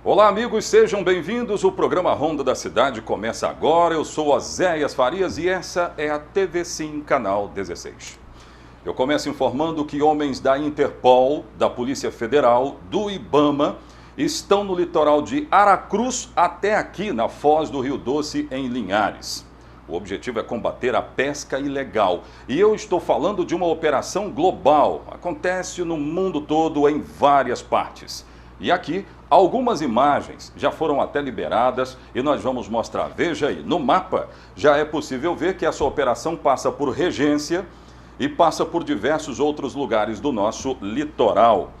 Olá amigos, sejam bem-vindos. O programa Ronda da Cidade começa agora. Eu sou Oséias Farias e essa é a TV Sim, canal 16. Eu começo informando que homens da Interpol, da Polícia Federal, do IBAMA, estão no litoral de Aracruz até aqui na Foz do Rio Doce, em Linhares. O objetivo é combater a pesca ilegal. E eu estou falando de uma operação global. Acontece no mundo todo, em várias partes. E aqui, algumas imagens já foram até liberadas e nós vamos mostrar. Veja aí, no mapa já é possível ver que essa operação passa por Regência e passa por diversos outros lugares do nosso litoral.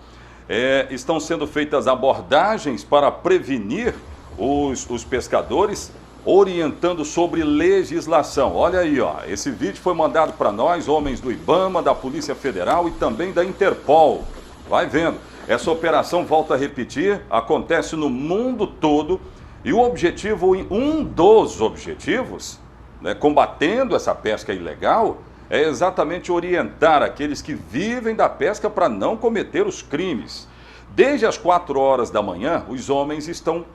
Estão sendo feitas abordagens para prevenir os pescadores, orientando sobre legislação. Olha aí, ó, esse vídeo foi mandado para nós, homens do IBAMA, da Polícia Federal e também da Interpol. Vai vendo. Essa operação, volta a repetir, acontece no mundo todo e um dos objetivos, combatendo essa pesca ilegal, é exatamente orientar aqueles que vivem da pesca para não cometer os crimes. Desde as 4 horas da manhã, os homens estão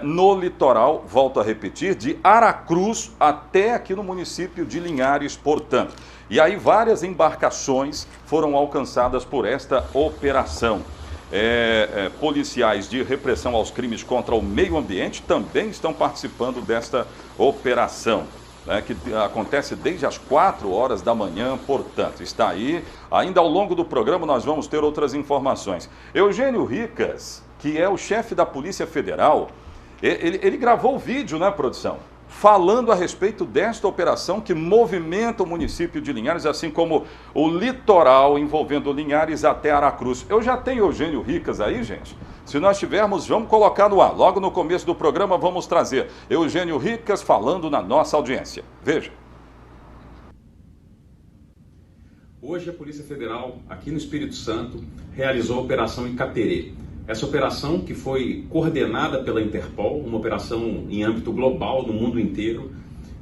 no litoral, volto a repetir, de Aracruz até aqui no município de Linhares, portanto. E aí várias embarcações foram alcançadas por esta operação. Policiais de repressão aos crimes contra o meio ambiente também estão participando desta operação, que acontece desde as 4 horas da manhã, portanto, está aí. Ainda ao longo do programa nós vamos ter outras informações. Eugênio Ricas, que é o chefe da Polícia Federal, ele gravou o vídeo, né, produção? Falando a respeito desta operação que movimenta o município de Linhares, assim como o litoral envolvendo Linhares até Aracruz. Eu já tenho Eugênio Ricas aí, gente. Se nós tivermos, vamos colocar no ar. Logo no começo do programa vamos trazer Eugênio Ricas falando na nossa audiência. Veja. Hoje a Polícia Federal, aqui no Espírito Santo, realizou a Operação Icaterê. Essa operação, que foi coordenada pela Interpol, uma operação em âmbito global, no mundo inteiro,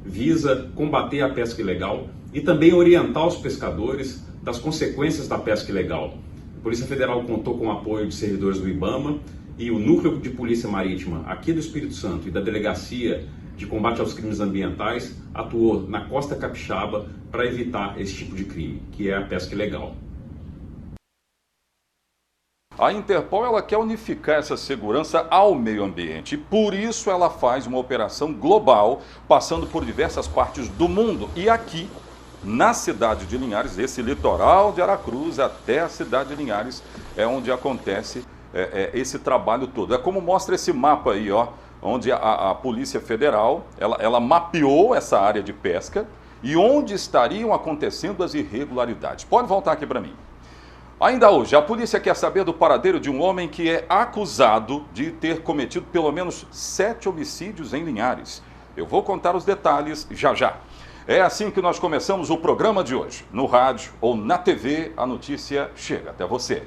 visa combater a pesca ilegal e também orientar os pescadores das consequências da pesca ilegal. A Polícia Federal contou com o apoio de servidores do IBAMA e o Núcleo de Polícia Marítima aqui do Espírito Santo e da Delegacia de Combate aos Crimes Ambientais atuou na Costa Capixaba para evitar esse tipo de crime, que é a pesca ilegal. A Interpol ela quer unificar essa segurança ao meio ambiente e por isso ela faz uma operação global, passando por diversas partes do mundo. E aqui, na cidade de Linhares, esse litoral de Aracruz até a cidade de Linhares, é onde acontece esse trabalho todo. É como mostra esse mapa aí, ó, onde a Polícia Federal ela mapeou essa área de pesca e onde estariam acontecendo as irregularidades. Pode voltar aqui para mim. Ainda hoje, a polícia quer saber do paradeiro de um homem que é acusado de ter cometido pelo menos 7 homicídios em Linhares. Eu vou contar os detalhes já já. É assim que nós começamos o programa de hoje. No rádio ou na TV, a notícia chega até você.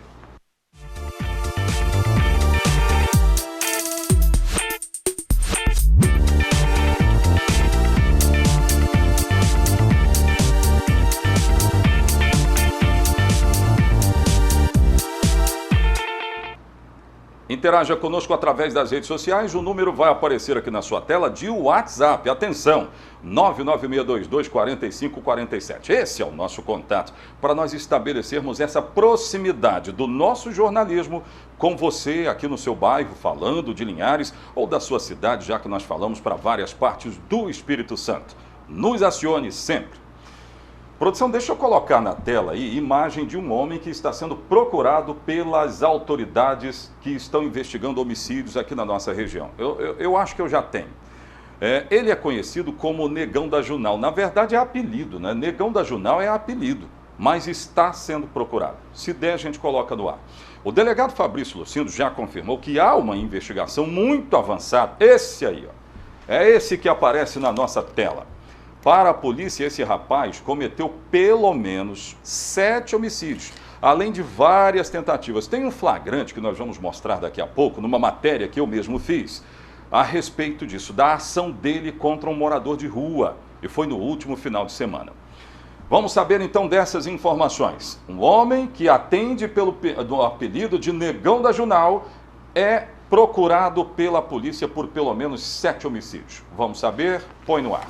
Interaja conosco através das redes sociais, o número vai aparecer aqui na sua tela de WhatsApp. Atenção, 996224547. Esse é o nosso contato para nós estabelecermos essa proximidade do nosso jornalismo com você aqui no seu bairro, falando de Linhares ou da sua cidade, já que nós falamos para várias partes do Espírito Santo. Nos acione sempre. Produção, deixa eu colocar na tela aí imagem de um homem que está sendo procurado pelas autoridades que estão investigando homicídios aqui na nossa região. Eu acho que eu já tenho. Ele é conhecido como Negão da Junal. Na verdade é apelido, né? Negão da Junal é apelido, mas está sendo procurado. Se der, a gente coloca no ar. O delegado Fabrício Lucindo já confirmou que há uma investigação muito avançada. Esse aí, ó. É esse que aparece na nossa tela. Para a polícia, esse rapaz cometeu pelo menos 7 homicídios. além de várias tentativas. Tem um flagrante que nós vamos mostrar daqui a pouco, numa matéria que eu mesmo fiz, a respeito disso, da ação dele contra um morador de rua, e foi no último final de semana. Vamos saber então dessas informações. Um homem que atende do apelido de Negão da Junal é procurado pela polícia por pelo menos 7 homicídios. Vamos saber? Põe no ar.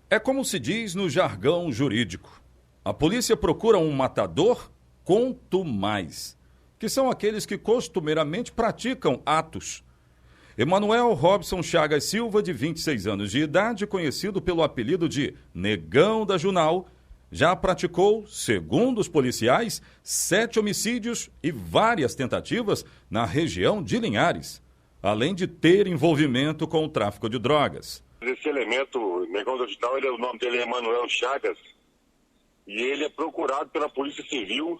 É como se diz no jargão jurídico. A polícia procura um matador contumaz, que são aqueles que costumeiramente praticam atos. Emanuel Robson Chagas Silva, de 26 anos de idade, conhecido pelo apelido de Negão da Junal, já praticou, segundo os policiais, 7 homicídios e várias tentativas na região de Linhares, além de ter envolvimento com o tráfico de drogas. Esse elemento, Negão da Junal, o nome dele é Emanuel Chagas, e ele é procurado pela Polícia Civil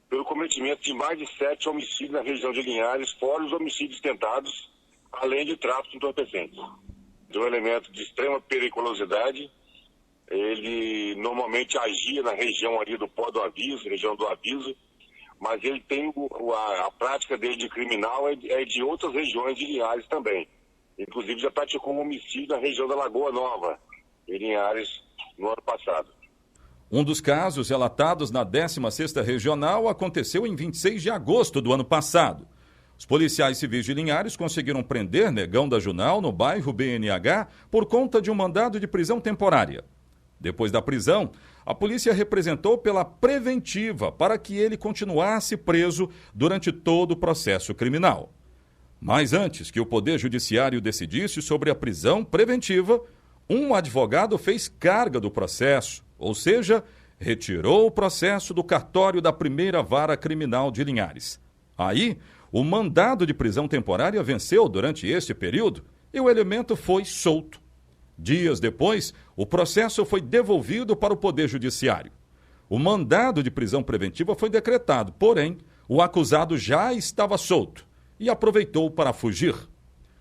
pelo cometimento de mais de 7 homicídios na região de Linhares, fora os homicídios tentados, além de tráfico de entorpecentes. De um elemento de extrema periculosidade. Ele normalmente agia na região ali do Pó do Aviso, região do Aviso, mas ele tem a prática dele de criminal é de outras regiões de Linhares também. Inclusive já praticou um homicídio na região da Lagoa Nova, em Linhares, no ano passado. Um dos casos relatados na 16ª Regional aconteceu em 26 de agosto do ano passado. Os policiais civis de Linhares conseguiram prender Negão da Junal no bairro BNH por conta de um mandado de prisão temporária. Depois da prisão, a polícia representou pela preventiva para que ele continuasse preso durante todo o processo criminal. Mas antes que o Poder Judiciário decidisse sobre a prisão preventiva, um advogado fez carga do processo, ou seja, retirou o processo do cartório da Primeira Vara Criminal de Linhares. Aí, o mandado de prisão temporária venceu durante este período e o elemento foi solto. Dias depois, o processo foi devolvido para o Poder Judiciário. O mandado de prisão preventiva foi decretado, porém, o acusado já estava solto e aproveitou para fugir.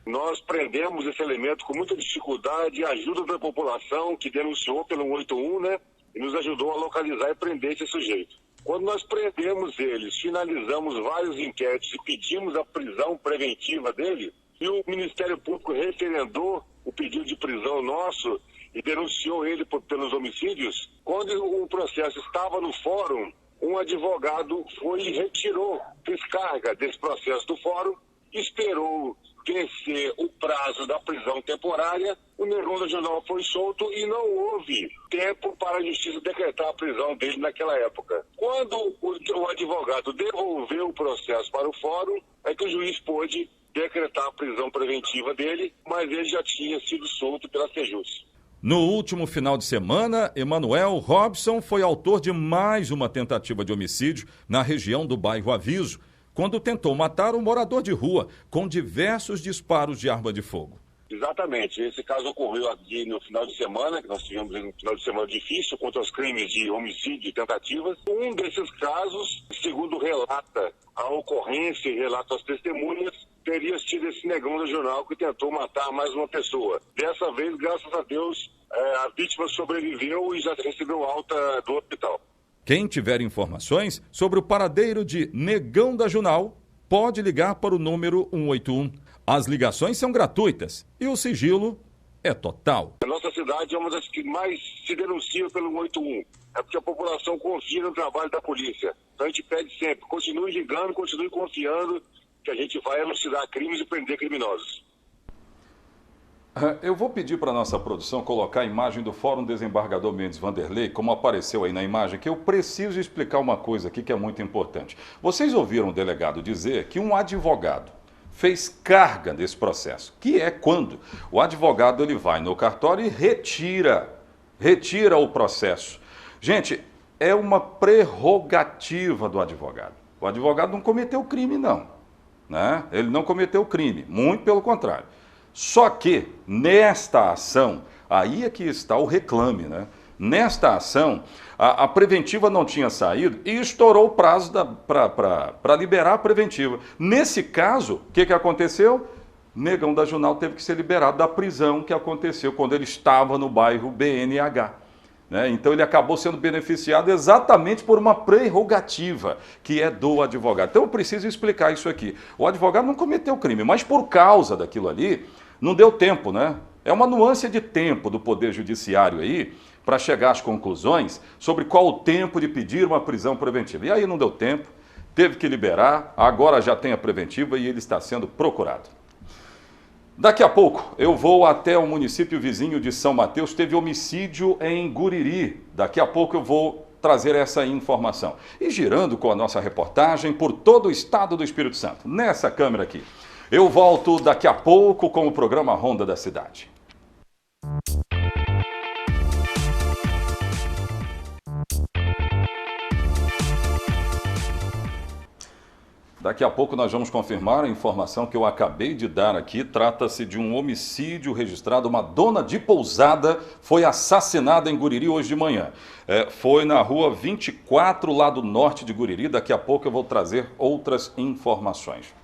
Nós prendemos esse elemento com muita dificuldade e ajuda da população que denunciou pelo 181, né? E nos ajudou a localizar e prender esse sujeito. Quando nós prendemos eles, finalizamos vários inquéritos e pedimos a prisão preventiva dele, e o Ministério Público referendou o pedido de prisão nosso e denunciou ele pelos homicídios, quando o processo estava no fórum, um advogado foi e retirou, fez carga desse processo do fórum, esperou vencer o prazo da prisão temporária, o Negão da Junal foi solto e não houve tempo para a justiça decretar a prisão dele naquela época. Quando o advogado devolveu o processo para o fórum, é que o juiz pôde decretar a prisão preventiva dele, mas ele já tinha sido solto pela Sejus. No último final de semana, Emanuel Robson foi autor de mais uma tentativa de homicídio na região do bairro Aviso, quando tentou matar um morador de rua com diversos disparos de arma de fogo. Exatamente. Esse caso ocorreu aqui no final de semana, que nós tivemos um final de semana difícil contra os crimes de homicídio e tentativas. Um desses casos, segundo relata a ocorrência e relata as testemunhas, teria sido esse Negão da Junal que tentou matar mais uma pessoa. Dessa vez, graças a Deus, a vítima sobreviveu e já recebeu alta do hospital. Quem tiver informações sobre o paradeiro de Negão da Junal, pode ligar para o número 181. As ligações são gratuitas e o sigilo é total. A nossa cidade é uma das que mais se denuncia pelo 181. É porque a população confia no trabalho da polícia. Então a gente pede sempre, continue ligando, continue confiando que a gente vai elucidar crimes e prender criminosos. Eu vou pedir para a nossa produção colocar a imagem do Fórum Desembargador Mendes Vanderlei, como apareceu aí na imagem, que eu preciso explicar uma coisa aqui que é muito importante. Vocês ouviram o delegado dizer que um advogado fez carga desse processo, que é quando o advogado ele vai no cartório e retira o processo. Gente, é uma prerrogativa do advogado. O advogado não cometeu crime, não, né? Ele não cometeu crime, muito pelo contrário. Só que, nesta ação, aí é que está o reclame, né? Nesta ação, a preventiva não tinha saído e estourou o prazo para liberar a preventiva. Nesse caso, o que aconteceu? Negão da Junal teve que ser liberado da prisão que aconteceu quando ele estava no bairro BNH. né? Então ele acabou sendo beneficiado exatamente por uma prerrogativa, que é do advogado. Então eu preciso explicar isso aqui. O advogado não cometeu crime, mas por causa daquilo ali, não deu tempo, né? É uma nuance de tempo do Poder Judiciário aí, para chegar às conclusões sobre qual o tempo de pedir uma prisão preventiva. E aí não deu tempo, teve que liberar, agora já tem a preventiva e ele está sendo procurado. Daqui a pouco eu vou até o município vizinho de São Mateus, teve homicídio em Guriri. Daqui a pouco eu vou trazer essa informação. E girando com a nossa reportagem por todo o estado do Espírito Santo, nessa câmera aqui. Eu volto daqui a pouco com o programa Ronda da Cidade. Daqui a pouco nós vamos confirmar a informação que eu acabei de dar aqui. Trata-se de um homicídio registrado. Uma dona de pousada foi assassinada em Guriri hoje de manhã. Foi na rua 24, lado norte de Guriri. Daqui a pouco eu vou trazer outras informações.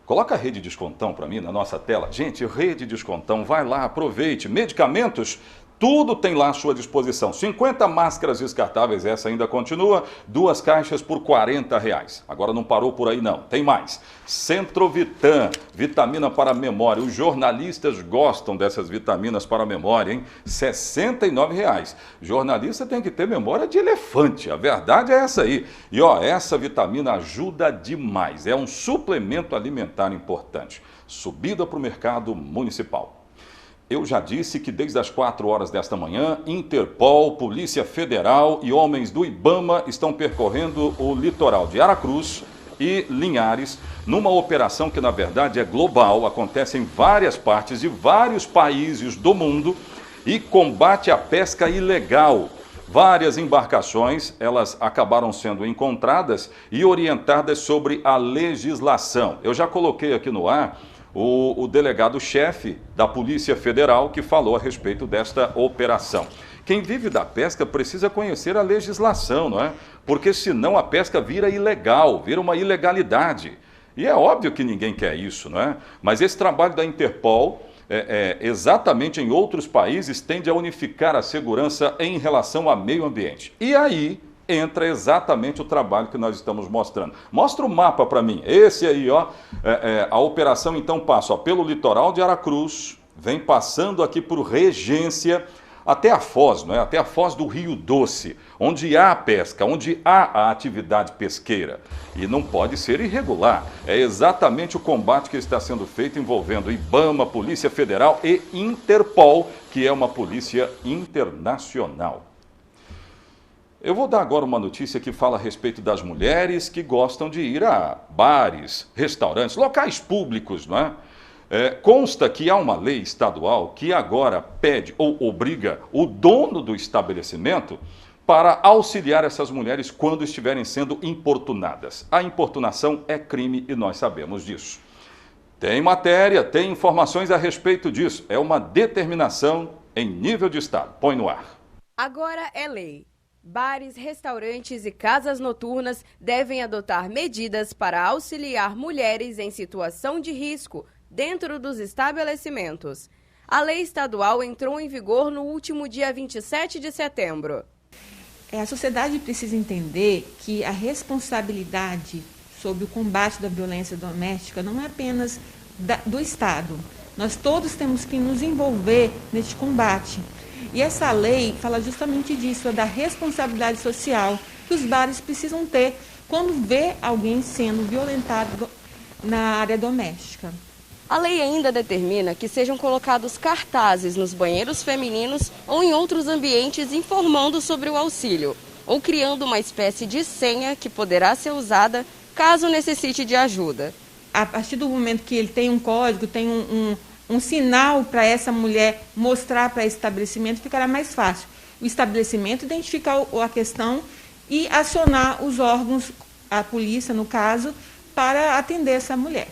Coloca a Rede Descontão para mim na nossa tela. Gente, Rede Descontão, vai lá, aproveite. Medicamentos, tudo tem lá à sua disposição. 50 máscaras descartáveis, essa ainda continua. 2 caixas por R$40. Agora não parou por aí não, tem mais. Centrovitan, vitamina para a memória. Os jornalistas gostam dessas vitaminas para a memória, hein? R$69. Jornalista tem que ter memória de elefante, a verdade é essa aí. E ó, essa vitamina ajuda demais, é um suplemento alimentar importante. Subida para o mercado municipal. Eu já disse que desde as 4 horas desta manhã, Interpol, Polícia Federal e homens do IBAMA estão percorrendo o litoral de Aracruz e Linhares, numa operação que na verdade é global, acontece em várias partes de vários países do mundo e combate à pesca ilegal. Várias embarcações, elas acabaram sendo encontradas e orientadas sobre a legislação. Eu já coloquei aqui no ar o delegado-chefe da Polícia Federal que falou a respeito desta operação. Quem vive da pesca precisa conhecer a legislação, não é? Porque senão a pesca vira ilegal, vira uma ilegalidade. E é óbvio que ninguém quer isso, não é? Mas esse trabalho da Interpol, exatamente em outros países, tende a unificar a segurança em relação ao meio ambiente. E aí entra exatamente o trabalho que nós estamos mostrando. Mostra o mapa para mim. Esse aí, ó, a operação então passa pelo litoral de Aracruz, vem passando aqui por Regência, até a Foz, não é? Até a Foz do Rio Doce, onde há pesca, onde há a atividade pesqueira. E não pode ser irregular. É exatamente o combate que está sendo feito envolvendo IBAMA, Polícia Federal e Interpol, que é uma polícia internacional. Eu vou dar agora uma notícia que fala a respeito das mulheres que gostam de ir a bares, restaurantes, locais públicos, não é? Consta que há uma lei estadual que agora pede ou obriga o dono do estabelecimento para auxiliar essas mulheres quando estiverem sendo importunadas. A importunação é crime e nós sabemos disso. Tem matéria, tem informações a respeito disso. É uma determinação em nível de estado. Põe no ar. Agora é lei. Bares, restaurantes e casas noturnas devem adotar medidas para auxiliar mulheres em situação de risco dentro dos estabelecimentos. A lei estadual entrou em vigor no último dia 27 de setembro. A sociedade precisa entender que a responsabilidade sobre o combate da violência doméstica não é apenas do Estado. Nós todos temos que nos envolver neste combate. E essa lei fala justamente disso, da responsabilidade social que os bares precisam ter quando vê alguém sendo violentado na área doméstica. A lei ainda determina que sejam colocados cartazes nos banheiros femininos ou em outros ambientes informando sobre o auxílio, ou criando uma espécie de senha que poderá ser usada caso necessite de ajuda. A partir do momento que ele tem um código, tem um sinal para essa mulher mostrar para esse estabelecimento, ficará mais fácil. O estabelecimento identificar a questão e acionar os órgãos, a polícia no caso, para atender essa mulher.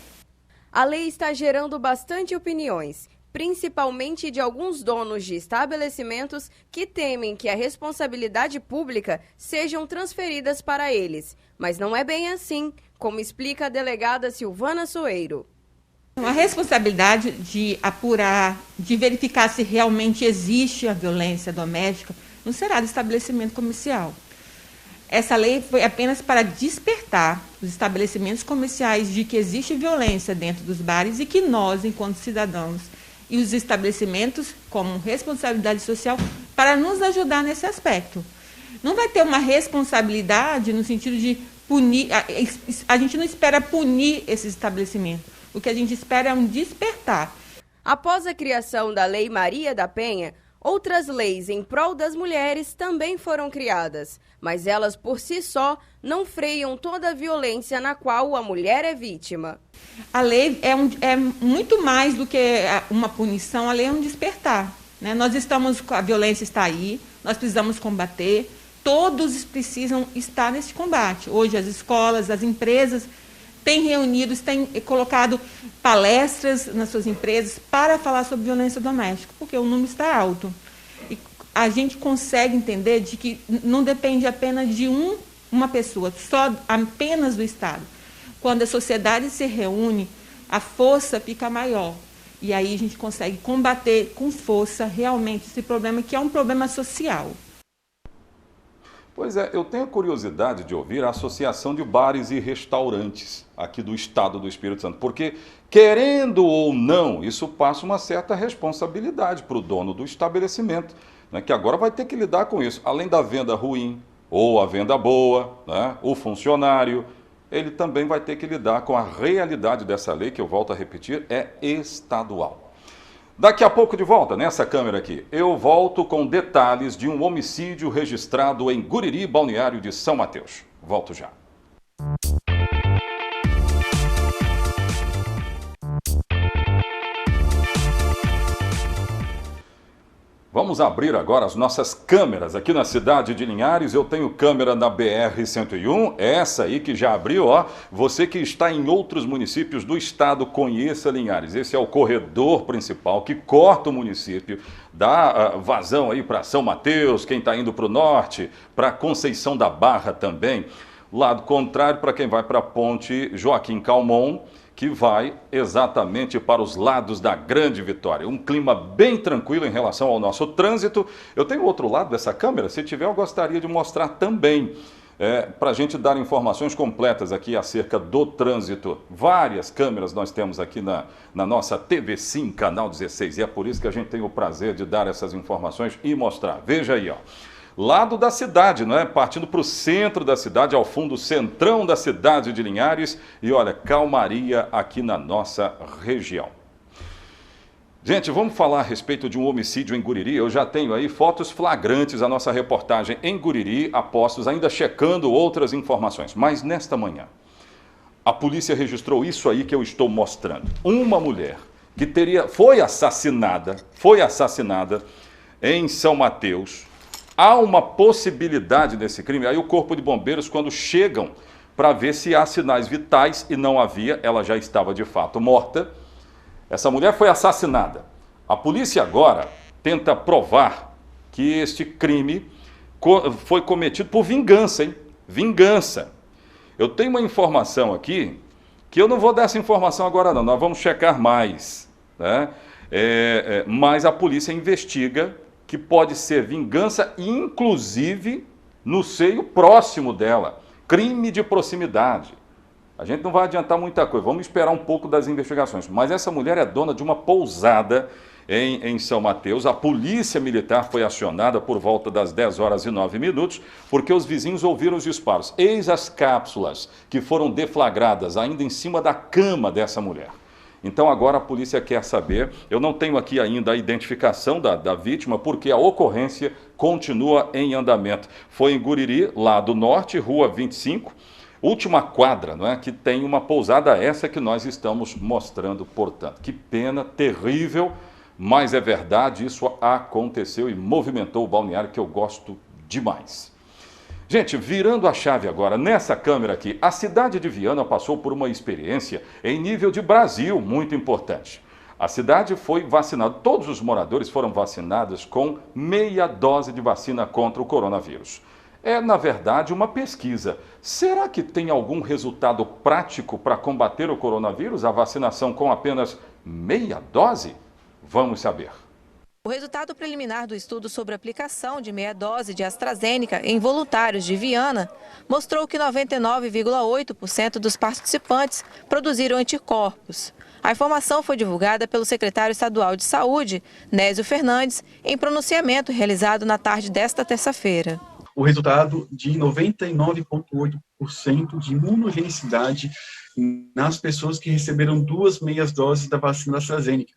A lei está gerando bastante opiniões, principalmente de alguns donos de estabelecimentos que temem que a responsabilidade pública sejam transferidas para eles. Mas não é bem assim, como explica a delegada Silvana Soeiro. A responsabilidade de apurar, de verificar se realmente existe a violência doméstica, não será do estabelecimento comercial. Essa lei foi apenas para despertar os estabelecimentos comerciais de que existe violência dentro dos bares e que nós, enquanto cidadãos, e os estabelecimentos, como responsabilidade social, para nos ajudar nesse aspecto. Não vai ter uma responsabilidade no sentido de punir, a gente não espera punir esses estabelecimentos, o que a gente espera é um despertar. Após a criação da Lei Maria da Penha, outras leis em prol das mulheres também foram criadas, mas elas por si só não freiam toda a violência na qual a mulher é vítima. A lei é muito mais do que uma punição, a lei é um despertar, né? A violência está aí, nós precisamos combater, todos precisam estar nesse combate. Hoje as escolas, as empresas têm reunidos, têm colocado palestras nas suas empresas para falar sobre violência doméstica, porque o número está alto. E a gente consegue entender de que não depende apenas de uma pessoa, só apenas do Estado. Quando a sociedade se reúne, a força fica maior. E aí a gente consegue combater com força realmente esse problema, que é um problema social. Pois é, eu tenho curiosidade de ouvir a Associação de Bares e Restaurantes aqui do Estado do Espírito Santo, porque, querendo ou não, isso passa uma certa responsabilidade para o dono do estabelecimento, né, que agora vai ter que lidar com isso. Além da venda ruim ou a venda boa, né, o funcionário, ele também vai ter que lidar com a realidade dessa lei, que eu volto a repetir, é estadual. Daqui a pouco de volta, nessa câmera aqui, eu volto com detalhes de um homicídio registrado em Guriri, balneário de São Mateus. Volto já. Vamos abrir agora as nossas câmeras aqui na cidade de Linhares. Eu tenho câmera na BR-101, essa aí que já abriu, ó. Você que está em outros municípios do estado, conheça Linhares. Esse é o corredor principal que corta o município, dá vazão aí para São Mateus, quem está indo para o norte, para Conceição da Barra também. Lado contrário, para quem vai para a ponte Joaquim Calmon, que vai exatamente para os lados da Grande Vitória. Um clima bem tranquilo em relação ao nosso trânsito. Eu tenho outro lado dessa câmera, se tiver eu gostaria de mostrar também, para a gente dar informações completas aqui acerca do trânsito. Várias câmeras nós temos aqui na nossa TV Sim, canal 16, e é por isso que a gente tem o prazer de dar essas informações e mostrar. Veja aí, ó. Lado da cidade, não é? Partindo para o centro da cidade, ao fundo, centrão da cidade de Linhares. E olha, calmaria aqui na nossa região. Gente, vamos falar a respeito de um homicídio em Guriri. Eu já tenho aí fotos flagrantes, a nossa reportagem em Guriri, apostos, ainda checando outras informações. Mas nesta manhã, a polícia registrou isso aí que eu estou mostrando. Uma mulher que foi assassinada em São Mateus. Há uma possibilidade desse crime. Aí o Corpo de Bombeiros, quando chegam para ver se há sinais vitais, e não havia, ela já estava de fato morta. Essa mulher foi assassinada. A polícia agora tenta provar que este crime foi cometido por vingança, hein? Vingança. Eu tenho uma informação aqui, que eu não vou dar essa informação agora não, nós vamos checar mais, né? Mas a polícia investiga que pode ser vingança, inclusive no seio próximo dela. Crime de proximidade. A gente não vai adiantar muita coisa, vamos esperar um pouco das investigações. Mas essa mulher é dona de uma pousada em São Mateus. A polícia militar foi acionada por volta das 10h09, porque os vizinhos ouviram os disparos. Eis as cápsulas que foram deflagradas ainda em cima da cama dessa mulher. Então agora a polícia quer saber, eu não tenho aqui ainda a identificação da vítima, porque a ocorrência continua em andamento. Foi em Guriri, lá do norte, Rua 25, última quadra, não é? Que tem uma pousada, essa que nós estamos mostrando, portanto. Que pena, terrível, mas é verdade, isso aconteceu e movimentou o balneário, que eu gosto demais. Gente, virando a chave agora, nessa câmera aqui, a cidade de Viana passou por uma experiência em nível de Brasil muito importante. A cidade foi vacinada, todos os moradores foram vacinados com meia dose de vacina contra o coronavírus. É, na verdade, uma pesquisa. Será que tem algum resultado prático para combater o coronavírus, a vacinação com apenas meia dose? Vamos saber. O resultado preliminar do estudo sobre a aplicação de meia dose de AstraZeneca em voluntários de Viana mostrou que 99,8% dos participantes produziram anticorpos. A informação foi divulgada pelo secretário estadual de Saúde, Nésio Fernandes, em pronunciamento realizado na tarde desta terça-feira. O resultado de 99,8% de imunogenicidade nas pessoas que receberam 2 meias doses da vacina AstraZeneca.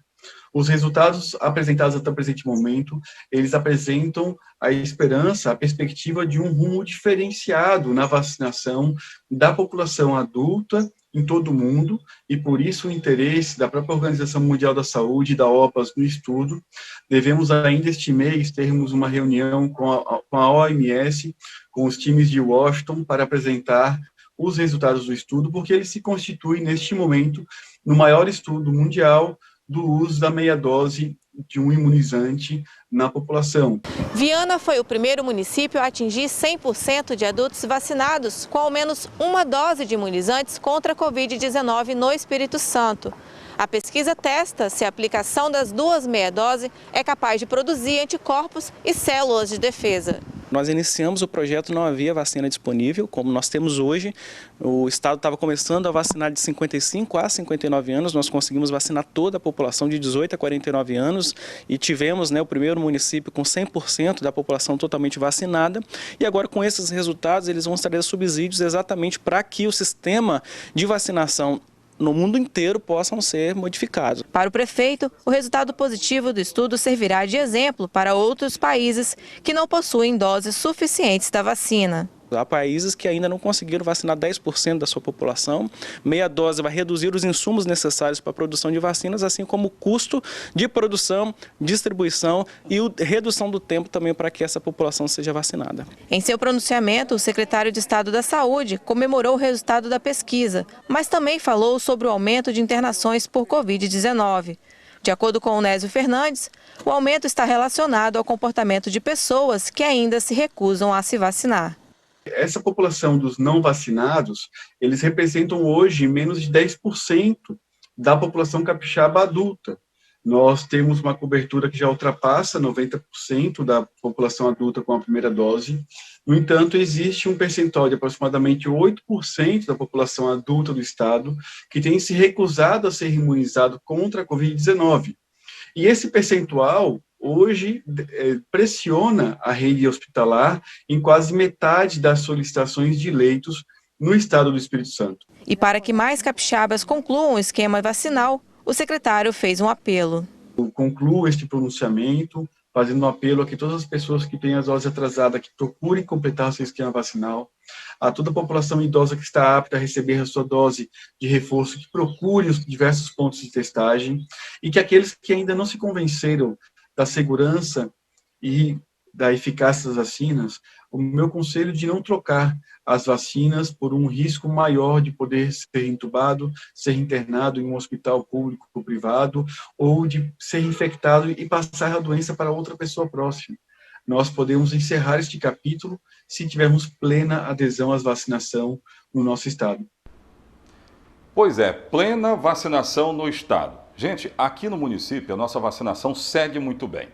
Os resultados apresentados até o presente momento, eles apresentam a esperança, a perspectiva de um rumo diferenciado na vacinação da população adulta em todo o mundo, e por isso o interesse da própria Organização Mundial da Saúde e da OPAS no estudo. Devemos ainda este mês termos uma reunião com a OMS, com os times de Washington, para apresentar os resultados do estudo, porque ele se constitui, neste momento, no maior estudo mundial do uso da meia dose de um imunizante na população. Viana foi o primeiro município a atingir 100% de adultos vacinados com ao menos uma dose de imunizantes contra a Covid-19 no Espírito Santo. A pesquisa testa se a aplicação das 2 meia doses é capaz de produzir anticorpos e células de defesa. Nós iniciamos o projeto, não havia vacina disponível, como nós temos hoje. O estado estava começando a vacinar de 55 a 59 anos, nós conseguimos vacinar toda a população de 18 a 49 anos e tivemos o primeiro município com 100% da população totalmente vacinada. E agora, com esses resultados, eles vão trazer subsídios exatamente para que o sistema de vacinação no mundo inteiro possam ser modificados. Para o prefeito, o resultado positivo do estudo servirá de exemplo para outros países que não possuem doses suficientes da vacina. Há países que ainda não conseguiram vacinar 10% da sua população. Meia dose vai reduzir os insumos necessários para a produção de vacinas, assim como o custo de produção, distribuição e redução do tempo também para que essa população seja vacinada. Em seu pronunciamento, o secretário de Estado da Saúde comemorou o resultado da pesquisa, mas também falou sobre o aumento de internações por Covid-19. De acordo com o Nésio Fernandes, o aumento está relacionado ao comportamento de pessoas que ainda se recusam a se vacinar. Essa população dos não vacinados, eles representam hoje menos de 10% da população capixaba adulta. Nós temos uma cobertura que já ultrapassa 90% da população adulta com a primeira dose. No entanto, existe um percentual de aproximadamente 8% da população adulta do estado que tem se recusado a ser imunizado contra a Covid-19. E esse percentual hoje pressiona a rede hospitalar em quase metade das solicitações de leitos no estado do Espírito Santo. E para que mais capixabas concluam o esquema vacinal, o secretário fez um apelo. Eu concluo este pronunciamento fazendo um apelo a que todas as pessoas que têm a dose atrasada, que procurem completar seu esquema vacinal, a toda a população idosa que está apta a receber a sua dose de reforço, que procure os diversos pontos de testagem, e que aqueles que ainda não se convenceram da segurança e da eficácia das vacinas, o meu conselho de não trocar as vacinas por um risco maior de poder ser entubado, ser internado em um hospital público ou privado, ou de ser infectado e passar a doença para outra pessoa próxima. Nós podemos encerrar este capítulo se tivermos plena adesão à vacinação no nosso estado. Pois é, plena vacinação no estado. Gente, aqui no município a nossa vacinação segue muito bem.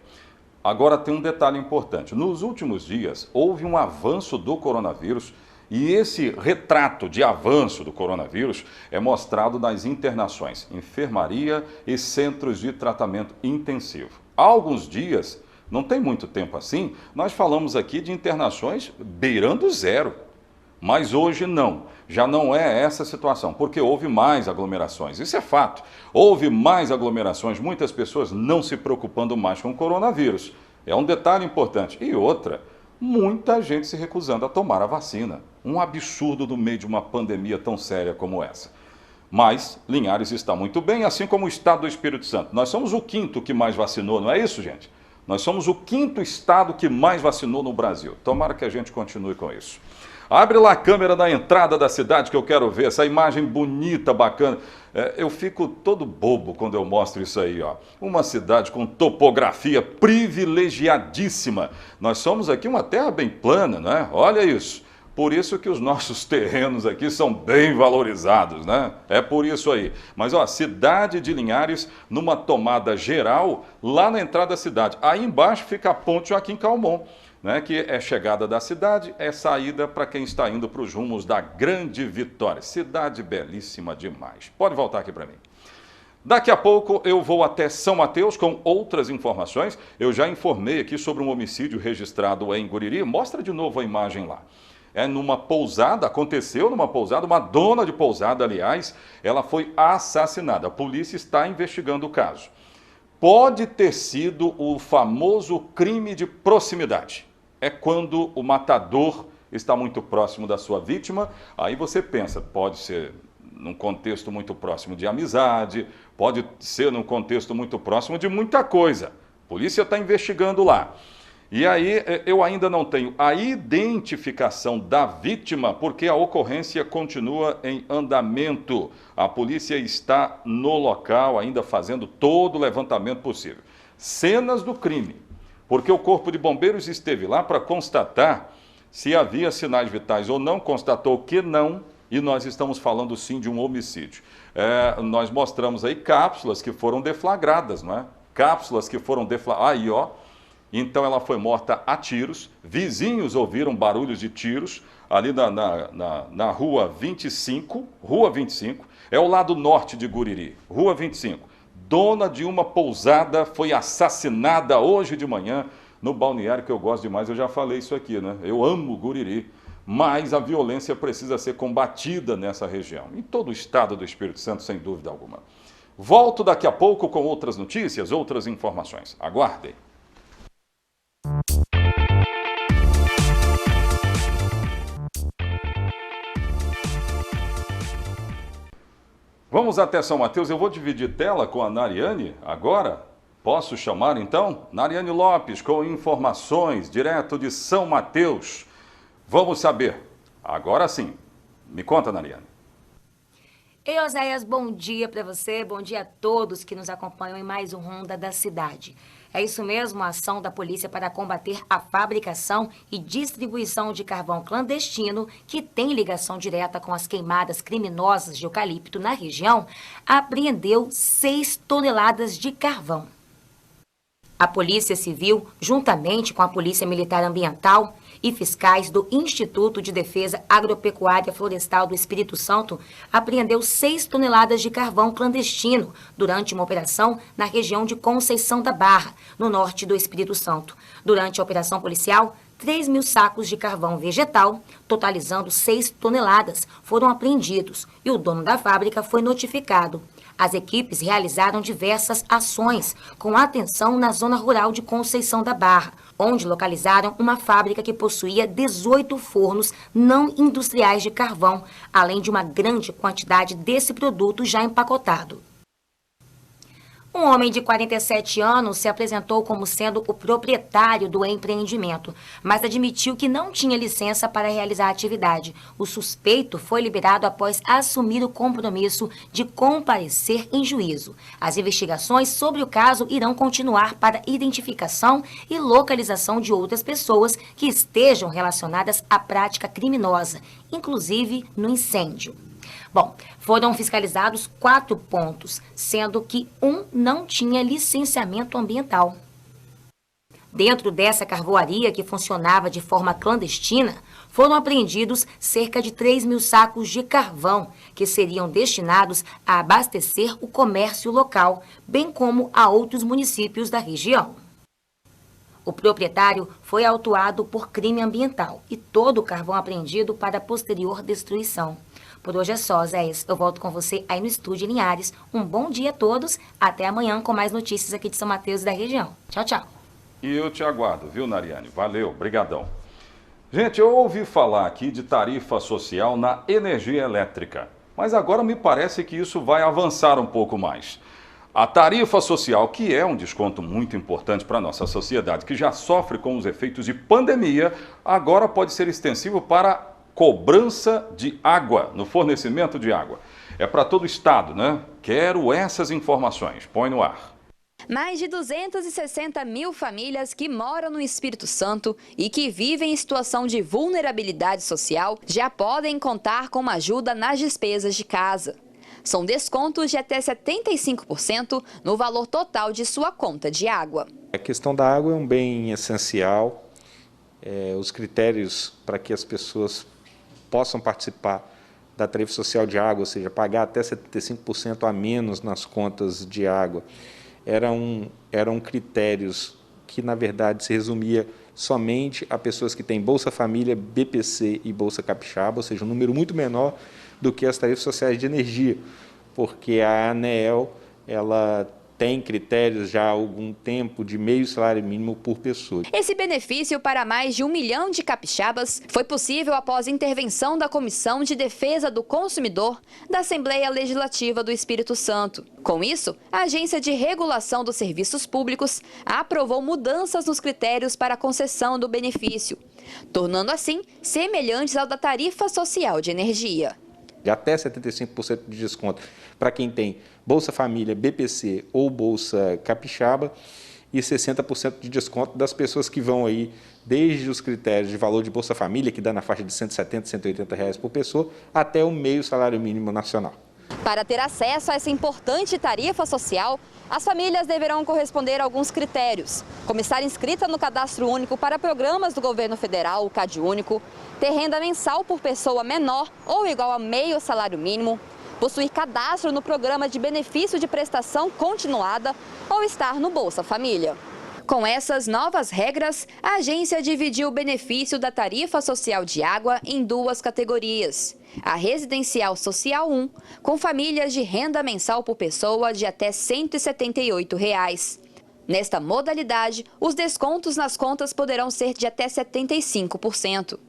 Agora tem um detalhe importante. Nos últimos dias houve um avanço do coronavírus e esse retrato de avanço do coronavírus é mostrado nas internações, enfermaria e centros de tratamento intensivo. Há alguns dias, não tem muito tempo assim, nós falamos aqui de internações beirando zero. Mas hoje não, já não é essa situação, porque houve mais aglomerações. Isso é fato, houve mais aglomerações, muitas pessoas não se preocupando mais com o coronavírus. É um detalhe importante. E outra, muita gente se recusando a tomar a vacina. Um absurdo no meio de uma pandemia tão séria como essa. Mas Linhares está muito bem, assim como o estado do Espírito Santo. Nós somos o 5º que mais vacinou, não é isso, gente? Nós somos o 5º estado que mais vacinou no Brasil. Tomara que a gente continue com isso. Abre lá a câmera da entrada da cidade que eu quero ver, essa imagem bonita, bacana. Eu fico todo bobo quando eu mostro isso aí, ó. Uma cidade com topografia privilegiadíssima. Nós somos aqui uma terra bem plana, né? Olha isso. Por isso que os nossos terrenos aqui são bem valorizados, né? É por isso aí. Mas, ó, cidade de Linhares, numa tomada geral, lá na entrada da cidade. Aí embaixo fica a Ponte Joaquim Calmon, né? Que é chegada da cidade, é saída para quem está indo para os rumos da Grande Vitória. Cidade belíssima demais. Pode voltar aqui para mim. Daqui a pouco eu vou até São Mateus com outras informações. Eu já informei aqui sobre um homicídio registrado em Guriri. Mostra de novo a imagem lá. É numa pousada, aconteceu numa pousada, uma dona de pousada, aliás, ela foi assassinada. A polícia está investigando o caso. Pode ter sido o famoso crime de proximidade. É quando o matador está muito próximo da sua vítima. Aí você pensa, pode ser num contexto muito próximo de amizade, pode ser num contexto muito próximo de muita coisa. A polícia está investigando lá. E aí eu ainda não tenho a identificação da vítima, porque a ocorrência continua em andamento. A polícia está no local ainda fazendo todo o levantamento possível. Cenas do crime, porque o Corpo de Bombeiros esteve lá para constatar se havia sinais vitais ou não, constatou que não, e nós estamos falando sim de um homicídio. Nós mostramos aí cápsulas que foram deflagradas, não é? Cápsulas que foram deflagradas. Aí, ó. Então ela foi morta a tiros. Vizinhos ouviram barulhos de tiros ali na Rua 25. Rua 25. É o lado norte de Guriri. Rua 25. Dona de uma pousada foi assassinada hoje de manhã no balneário, que eu gosto demais. Eu já falei isso aqui, né? Eu amo Guriri. Mas a violência precisa ser combatida nessa região, em todo o estado do Espírito Santo, sem dúvida alguma. Volto daqui a pouco com outras notícias, outras informações. Aguardem. Vamos até São Mateus. Eu vou dividir tela com a Nariane agora. Posso chamar então? Nariane Lopes com informações direto de São Mateus. Vamos saber. Agora sim. Me conta, Nariane. Ei, Oséias, bom dia para você, bom dia a todos que nos acompanham em mais um Ronda da Cidade. É isso mesmo, a ação da polícia para combater a fabricação e distribuição de carvão clandestino, que tem ligação direta com as queimadas criminosas de eucalipto na região, apreendeu 6 toneladas de carvão. A Polícia Civil, juntamente com a Polícia Militar Ambiental e fiscais do Instituto de Defesa Agropecuária Florestal do Espírito Santo, apreendeu 6 toneladas de carvão clandestino durante uma operação na região de Conceição da Barra, no norte do Espírito Santo. Durante a operação policial, 3.000 sacos de carvão vegetal, totalizando 6 toneladas, foram apreendidos e o dono da fábrica foi notificado. As equipes realizaram diversas ações, com atenção na zona rural de Conceição da Barra, onde localizaram uma fábrica que possuía 18 fornos não industriais de carvão, além de uma grande quantidade desse produto já empacotado. Um homem de 47 anos se apresentou como sendo o proprietário do empreendimento, mas admitiu que não tinha licença para realizar a atividade. O suspeito foi liberado após assumir o compromisso de comparecer em juízo. As investigações sobre o caso irão continuar para identificação e localização de outras pessoas que estejam relacionadas à prática criminosa, inclusive no incêndio. Bom, foram fiscalizados 4 pontos, sendo que um não tinha licenciamento ambiental. Dentro dessa carvoaria, que funcionava de forma clandestina, foram apreendidos cerca de 3.000 sacos de carvão, que seriam destinados a abastecer o comércio local, bem como a outros municípios da região. O proprietário foi autuado por crime ambiental e todo o carvão apreendido para posterior destruição. Por hoje é só, Zéias. Eu volto com você aí no estúdio em Linhares. Um bom dia a todos. Até amanhã com mais notícias aqui de São Mateus e da região. Tchau, tchau. E eu te aguardo, viu, Nariane? Valeu, brigadão. Gente, eu ouvi falar aqui de tarifa social na energia elétrica, mas agora me parece que isso vai avançar um pouco mais. A tarifa social, que é um desconto muito importante para a nossa sociedade, que já sofre com os efeitos de pandemia, agora pode ser extensivo para cobrança de água, no fornecimento de água. É para todo o estado, né? Quero essas informações. Põe no ar. Mais de 260 mil famílias que moram no Espírito Santo e que vivem em situação de vulnerabilidade social já podem contar com uma ajuda nas despesas de casa. São descontos de até 75% no valor total de sua conta de água. A questão da água é um bem essencial. Os critérios para que as pessoas possam participar da tarifa social de água, ou seja, pagar até 75% a menos nas contas de água, eram critérios que, na verdade, se resumia somente a pessoas que têm Bolsa Família, BPC e Bolsa Capixaba, ou seja, um número muito menor do que as tarifas sociais de energia, porque a ANEEL ela tem critérios já há algum tempo de meio salário mínimo por pessoa. Esse benefício para mais de 1 milhão de capixabas foi possível após intervenção da Comissão de Defesa do Consumidor da Assembleia Legislativa do Espírito Santo. Com isso, a Agência de Regulação dos Serviços Públicos aprovou mudanças nos critérios para a concessão do benefício, tornando assim semelhantes ao da tarifa social de energia. De até 75% de desconto para quem tem Bolsa Família, BPC ou Bolsa Capixaba e 60% de desconto das pessoas que vão aí desde os critérios de valor de Bolsa Família, que dá na faixa de R$ 170, R$ 180 por pessoa, até o meio salário mínimo nacional. Para ter acesso a essa importante tarifa social, as famílias deverão corresponder a alguns critérios, como estar inscrita no Cadastro Único para programas do governo federal, o CadÚnico, ter renda mensal por pessoa menor ou igual a meio salário mínimo, possuir cadastro no programa de benefício de prestação continuada ou estar no Bolsa Família. Com essas novas regras, a agência dividiu o benefício da tarifa social de água em duas categorias. A Residencial Social 1, com famílias de renda mensal por pessoa de até R$ 178. Nesta modalidade, os descontos nas contas poderão ser de até 75%.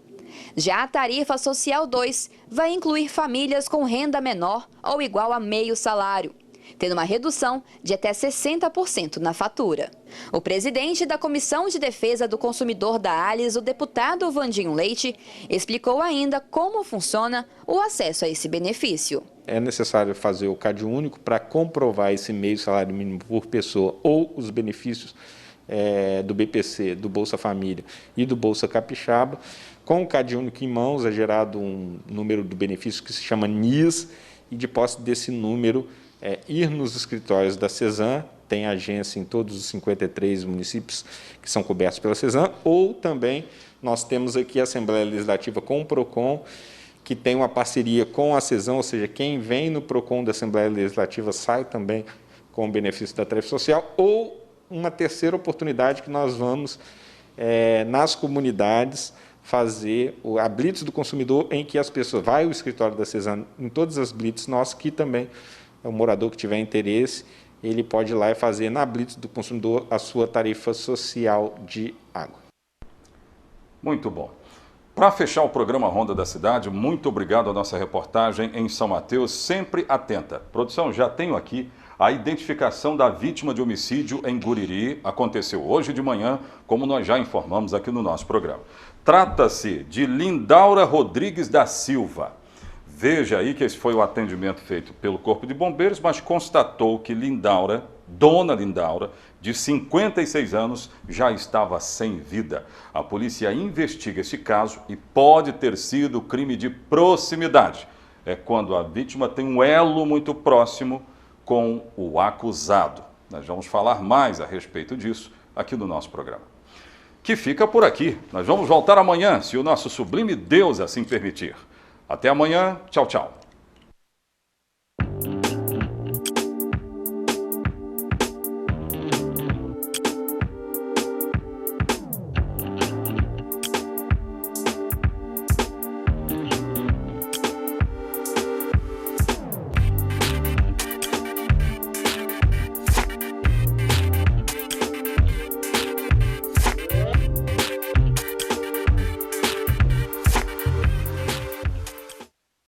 Já a tarifa social 2 vai incluir famílias com renda menor ou igual a meio salário, tendo uma redução de até 60% na fatura. O presidente da Comissão de Defesa do Consumidor da ALIS, o deputado Vandinho Leite, explicou ainda como funciona o acesso a esse benefício. É necessário fazer o CadÚnico para comprovar esse meio salário mínimo por pessoa ou os benefícios do BPC, do Bolsa Família e do Bolsa Capixaba. Com o CadÚnico em mãos é gerado um número do benefício que se chama NIS e de posse desse número ir nos escritórios da CESAM, tem agência em todos os 53 municípios que são cobertos pela CESAM, ou também nós temos aqui a Assembleia Legislativa com o PROCON, que tem uma parceria com a CESAM, ou seja, quem vem no PROCON da Assembleia Legislativa sai também com o benefício da tarifa social, ou uma terceira oportunidade que nós vamos, nas comunidades, fazer a Blitz do Consumidor, em que as pessoas, vai ao escritório da CESAM, em todas as Blitz, nós que também, o morador que tiver interesse, ele pode ir lá e fazer na Blitz do Consumidor a sua tarifa social de água. Muito bom. Para fechar o programa Ronda da Cidade, muito obrigado à nossa reportagem em São Mateus, sempre atenta. Produção, já tenho aqui a identificação da vítima de homicídio em Guriri. Aconteceu hoje de manhã, como nós já informamos aqui no nosso programa. Trata-se de Lindaura Rodrigues da Silva. Veja aí que esse foi o atendimento feito pelo Corpo de Bombeiros, mas constatou que Lindaura, dona Lindaura, de 56 anos, já estava sem vida. A polícia investiga esse caso e pode ter sido crime de proximidade. É quando a vítima tem um elo muito próximo com o acusado. Nós vamos falar mais a respeito disso aqui no nosso programa, que fica por aqui. Nós vamos voltar amanhã, se o nosso sublime Deus assim permitir. Até amanhã. Tchau, tchau.